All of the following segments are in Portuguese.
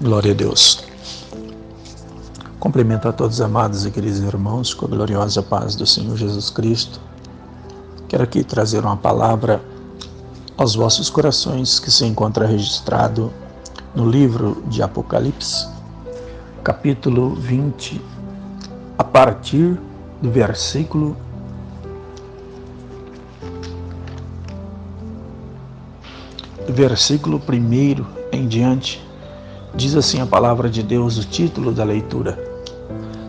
Glória a Deus. Cumprimento a todos os amados e queridos irmãos com a gloriosa paz do Senhor Jesus Cristo. Quero aqui trazer uma palavra aos vossos corações que se encontra registrado no livro de Apocalipse, capítulo 20, a partir do versículo 1 em diante. Diz assim a palavra de Deus, o título da leitura: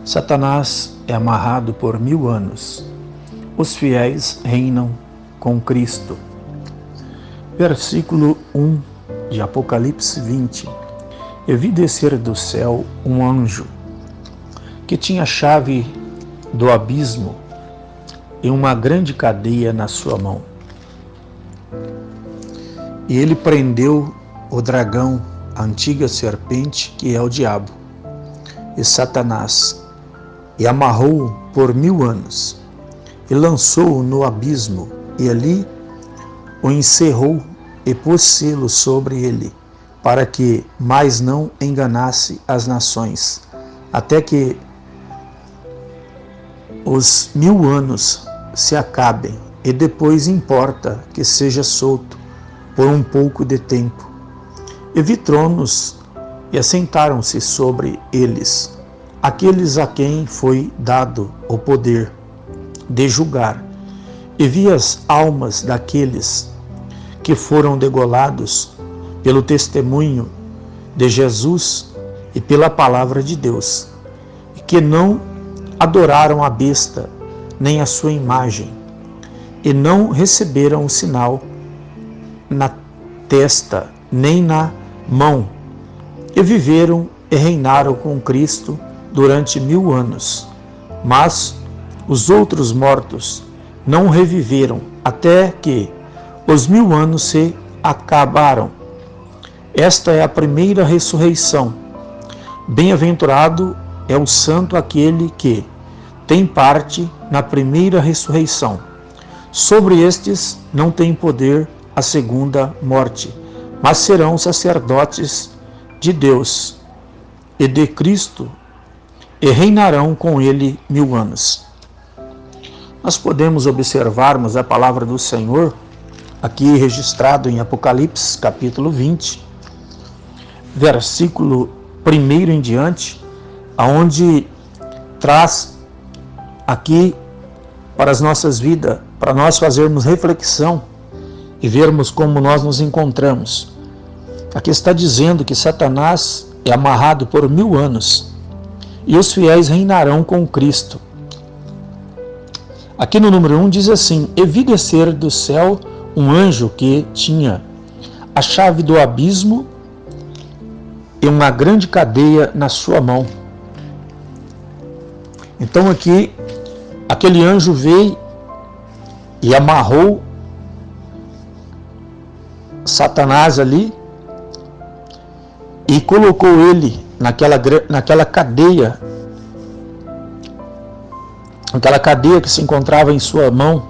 Satanás é amarrado por 1000 anos, os fiéis reinam com Cristo. Versículo 1 de Apocalipse 20. Eu vi descer do céu um anjo, que tinha a chave do abismo e uma grande cadeia na sua mão. E ele prendeu o dragão, a antiga serpente, que é o diabo, e Satanás, e amarrou-o por 1000 anos, e lançou-o no abismo, e ali o encerrou, e pôs selo sobre ele, para que mais não enganasse as nações, até que os 1000 anos se acabem, e depois importa que seja solto por um pouco de tempo. E vi tronos, e assentaram-se sobre eles aqueles a quem foi dado o poder de julgar. E vi as almas daqueles que foram degolados pelo testemunho de Jesus e pela palavra de Deus, e que não adoraram a besta, nem a sua imagem, e não receberam o sinal na testa, nem na mão, e viveram e reinaram com Cristo durante 1000 anos. Mas os outros mortos não reviveram até que os 1000 anos se acabaram. Esta é a primeira ressurreição. Bem-aventurado é o santo aquele que tem parte na primeira ressurreição. Sobre estes não tem poder a segunda morte, mas serão sacerdotes de Deus e de Cristo, e reinarão com ele 1000 anos. Nós podemos observarmos a palavra do Senhor aqui registrado em Apocalipse, capítulo 20, versículo 1 em diante, aonde traz aqui para as nossas vidas, para nós fazermos reflexão e vermos como nós nos encontramos. Aqui está dizendo que Satanás é amarrado por 1000 anos e os fiéis reinarão com Cristo. Aqui no número 1 diz assim: E vi descer do céu um anjo que tinha a chave do abismo e uma grande cadeia na sua mão. Então aqui, aquele anjo veio e amarrou Satanás ali e colocou ele naquela cadeia que se encontrava em sua mão.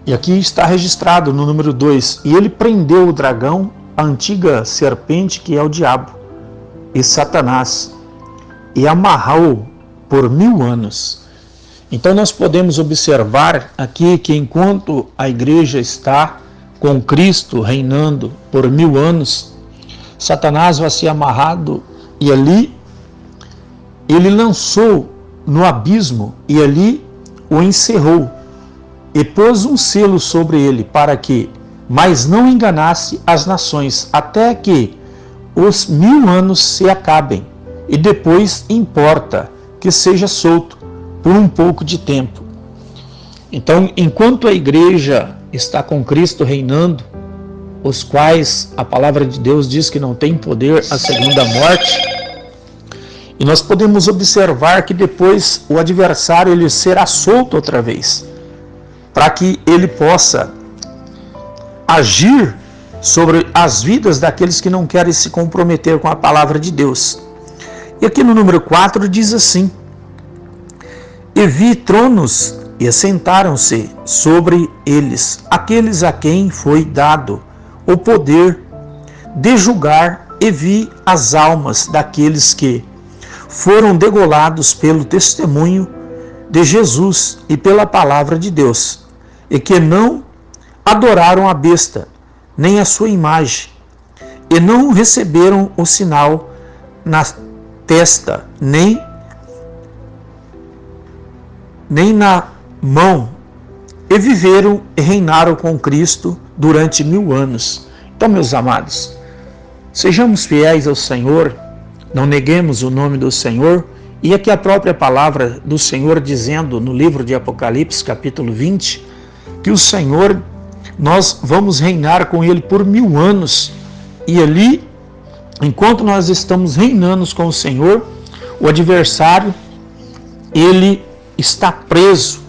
E aqui está registrado no número 2: E ele prendeu o dragão, a antiga serpente, que é o diabo, e Satanás, e amarrou-o por 1000 anos. Então nós podemos observar aqui que enquanto a igreja está com Cristo reinando por 1000 anos, Satanás vai ser amarrado, e ali ele lançou no abismo, e ali o encerrou, e pôs um selo sobre ele, para que mais não enganasse as nações, até que os 1000 anos se acabem, e depois importa que seja solto por um pouco de tempo. Então, enquanto a igreja está com Cristo reinando, os quais a palavra de Deus diz que não tem poder a segunda morte, e nós podemos observar que depois o adversário ele será solto outra vez, para que ele possa agir sobre as vidas daqueles que não querem se comprometer com a palavra de Deus. E aqui no número 4 diz assim: E vi tronos, e assentaram-se sobre eles aqueles a quem foi dado o poder de julgar, e vi as almas daqueles que foram degolados pelo testemunho de Jesus e pela palavra de Deus, e que não adoraram a besta, nem a sua imagem, e não receberam o sinal na testa, nem na mão, e viveram e reinaram com Cristo durante 1000 anos. Então, meus amados, sejamos fiéis ao Senhor, não neguemos o nome do Senhor, e aqui a própria palavra do Senhor dizendo no livro de Apocalipse, capítulo 20, que o Senhor, nós vamos reinar com Ele por 1000 anos, e ali, enquanto nós estamos reinando com o Senhor, o adversário, ele está preso,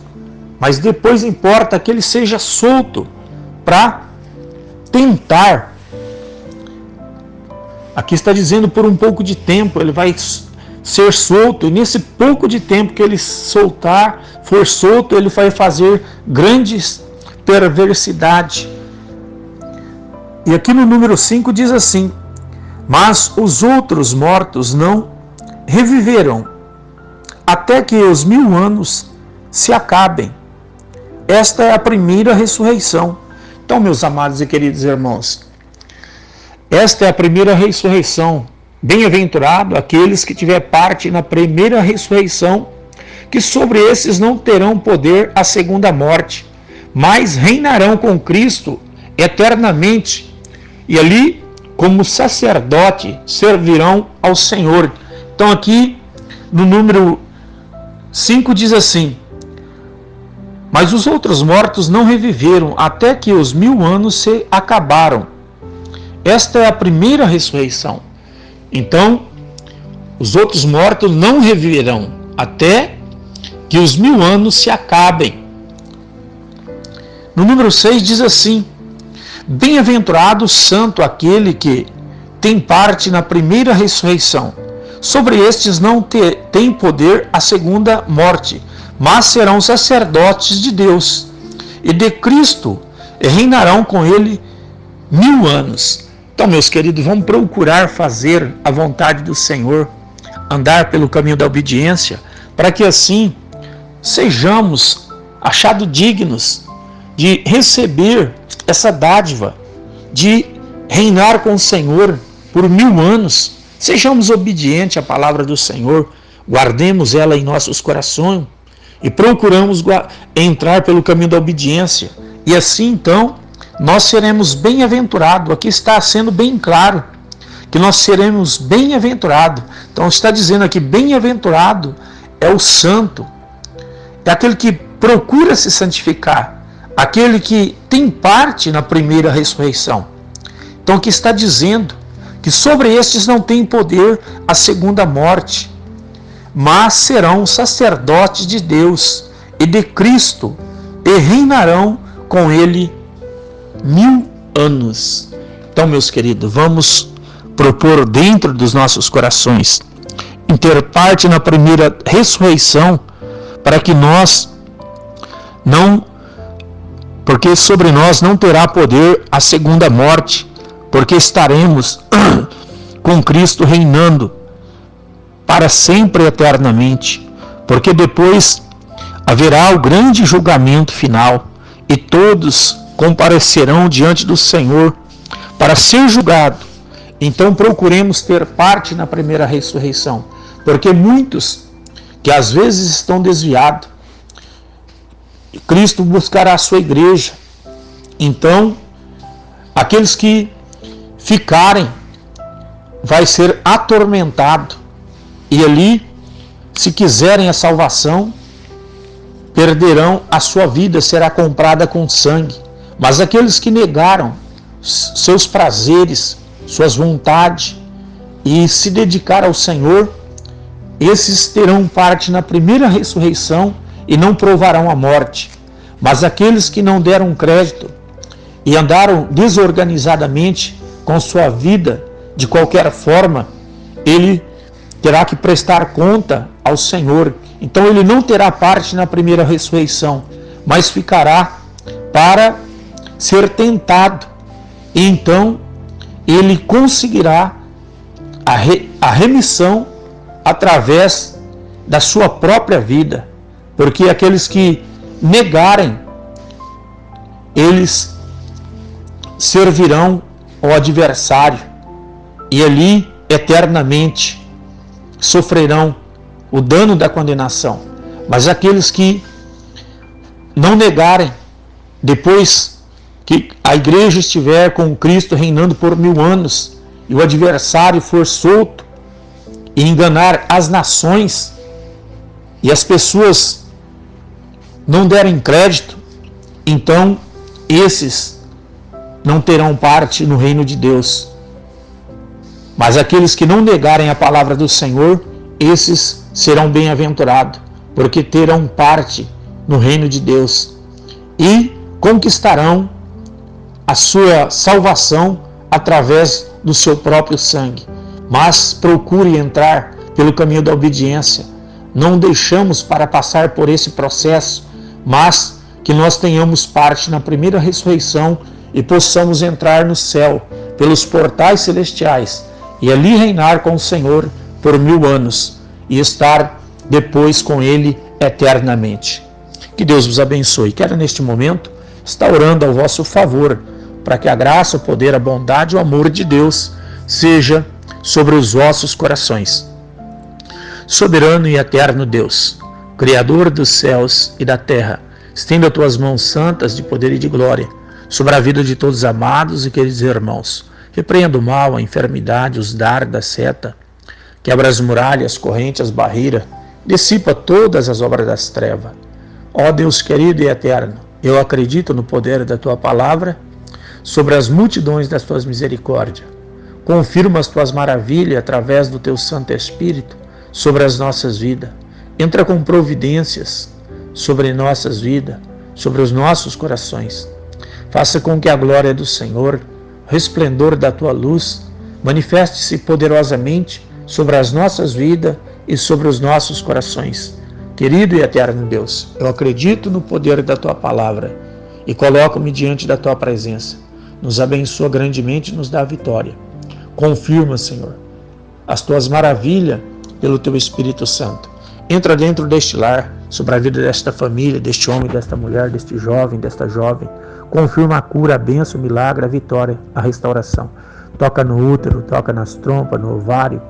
mas depois importa que ele seja solto para tentar. Aqui está dizendo por um pouco de tempo, ele vai ser solto, e nesse pouco de tempo que ele for solto, ele vai fazer grandes perversidade. E aqui no número 5 diz assim: mas os outros mortos não reviverão, até que os 1000 anos se acabem. Esta é a primeira ressurreição. Então, meus amados e queridos irmãos, esta é a primeira ressurreição. Bem-aventurado aqueles que tiver parte na primeira ressurreição, que sobre esses não terão poder a segunda morte, mas reinarão com Cristo eternamente, e ali, como sacerdote, servirão ao Senhor. Então aqui, no número 5 diz assim: mas os outros mortos não reviveram, até que os 1000 anos se acabaram. Esta é a primeira ressurreição. Então, os outros mortos não reviverão, até que os 1000 anos se acabem. No número 6 diz assim: bem-aventurado santo aquele que tem parte na primeira ressurreição. Sobre estes não tem poder a segunda morte, mas serão sacerdotes de Deus e de Cristo, e reinarão com ele 1000 anos. Então, meus queridos, vamos procurar fazer a vontade do Senhor, andar pelo caminho da obediência, para que assim sejamos achados dignos de receber essa dádiva, de reinar com o Senhor por 1000 anos. Sejamos obedientes à palavra do Senhor, guardemos ela em nossos corações e procuramos entrar pelo caminho da obediência. E assim, então, nós seremos bem-aventurados. Aqui está sendo bem claro que nós seremos bem-aventurados. Então está dizendo aqui, bem-aventurado é o santo, é aquele que procura se santificar, aquele que tem parte na primeira ressurreição. Então aqui está dizendo que sobre estes não tem poder a segunda morte, mas serão sacerdotes de Deus e de Cristo, e reinarão com ele 1000 anos. Então, meus queridos, vamos propor dentro dos nossos corações em ter parte na primeira ressurreição, para que nós não, porque sobre nós não terá poder a segunda morte, porque estaremos com Cristo reinando para sempre e eternamente, porque depois haverá o grande julgamento final, e todos comparecerão diante do Senhor para ser julgado. Então procuremos ter parte na primeira ressurreição, porque muitos que às vezes estão desviados, Cristo buscará a sua igreja. Então aqueles que ficarem vai ser atormentado, e ali, se quiserem a salvação, perderão a sua vida, será comprada com sangue. Mas aqueles que negaram seus prazeres, suas vontades, e se dedicaram ao Senhor, esses terão parte na primeira ressurreição e não provarão a morte. Mas aqueles que não deram crédito e andaram desorganizadamente com sua vida, de qualquer forma, ele terá que prestar conta ao Senhor. Então ele não terá parte na primeira ressurreição, mas ficará para ser tentado. E então ele conseguirá a remissão através da sua própria vida, porque aqueles que negarem, eles servirão ao adversário e ali eternamente sofrerão o dano da condenação. Mas aqueles que não negarem, depois que a igreja estiver com Cristo reinando por 1000 anos e o adversário for solto e enganar as nações e as pessoas não derem crédito, então esses não terão parte no reino de Deus. Mas aqueles que não negarem a palavra do Senhor, esses serão bem-aventurados, porque terão parte no reino de Deus e conquistarão a sua salvação através do seu próprio sangue. Mas procure entrar pelo caminho da obediência. Não deixamos para passar por esse processo, mas que nós tenhamos parte na primeira ressurreição e possamos entrar no céu pelos portais celestiais e ali reinar com o Senhor por 1000 anos e estar depois com Ele eternamente. Que Deus vos abençoe. Quero neste momento estar orando ao vosso favor, para que a graça, o poder, a bondade e o amor de Deus seja sobre os vossos corações. Soberano e eterno Deus, Criador dos céus e da terra, estenda tuas mãos santas de poder e de glória sobre a vida de todos os amados e queridos irmãos. Repreenda o mal, a enfermidade, os dardos da seta, quebra as muralhas, correntes, as barreiras, dissipa todas as obras das trevas. Ó Deus querido e eterno, eu acredito no poder da tua palavra sobre as multidões das tuas misericórdias. Confirma as tuas maravilhas através do teu Santo Espírito sobre as nossas vidas. Entra com providências sobre nossas vidas, sobre os nossos corações. Faça com que a glória do Senhor, o resplendor da tua luz, manifeste-se poderosamente sobre as nossas vidas e sobre os nossos corações. Querido e eterno Deus, eu acredito no poder da tua palavra e coloco-me diante da tua presença. Nos abençoa grandemente e nos dá a vitória. Confirma, Senhor, as tuas maravilhas pelo teu Espírito Santo. Entra dentro deste lar, sobre a vida desta família, deste homem, desta mulher, deste jovem, desta jovem. Confirma a cura, a bênção, o milagre, a vitória, a restauração. Toca no útero, toca nas trompas, no ovário.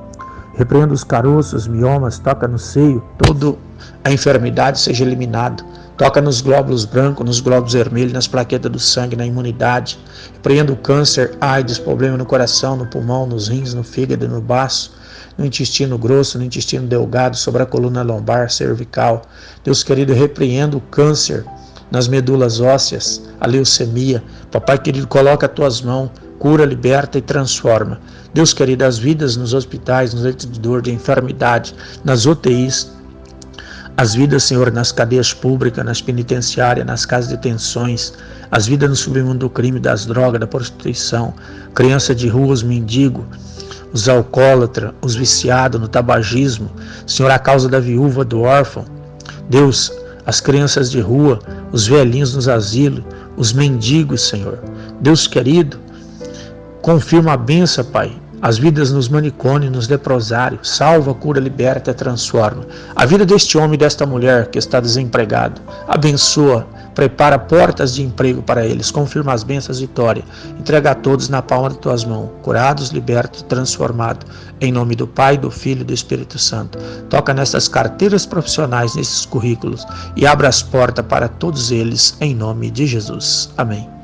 Repreenda os caroços, os miomas, toca no seio. Toda a enfermidade seja eliminada. Toca nos glóbulos brancos, nos glóbulos vermelhos, nas plaquetas do sangue, na imunidade. Repreenda o câncer, AIDS, problema no coração, no pulmão, nos rins, no fígado, no baço, no intestino grosso, no intestino delgado, sobre a coluna lombar, cervical. Deus querido, repreenda o câncer nas medulas ósseas, a leucemia. Papai querido, coloca as tuas mãos, cura, liberta e transforma. Deus querido, as vidas nos hospitais, nos leitos de dor, de enfermidade, nas UTIs, as vidas, Senhor, nas cadeias públicas, nas penitenciárias, nas casas de detenções, as vidas no submundo do crime, das drogas, da prostituição, criança de rua, os mendigos, os alcoólatras, os viciados no tabagismo, Senhor, a causa da viúva, do órfão. Deus, as crianças de rua, os velhinhos nos asilos, os mendigos, Senhor. Deus querido, confirma a bênção, Pai. As vidas nos manicômios, nos leprosários, salva, cura, liberta, transforma. A vida deste homem e desta mulher que está desempregado, abençoa, prepara portas de emprego para eles, confirma as bênçãos, vitória, entrega a todos na palma de tuas mãos, curados, libertos, transformados, em nome do Pai, do Filho e do Espírito Santo. Toca nessas carteiras profissionais, nesses currículos e abra as portas para todos eles, em nome de Jesus. Amém.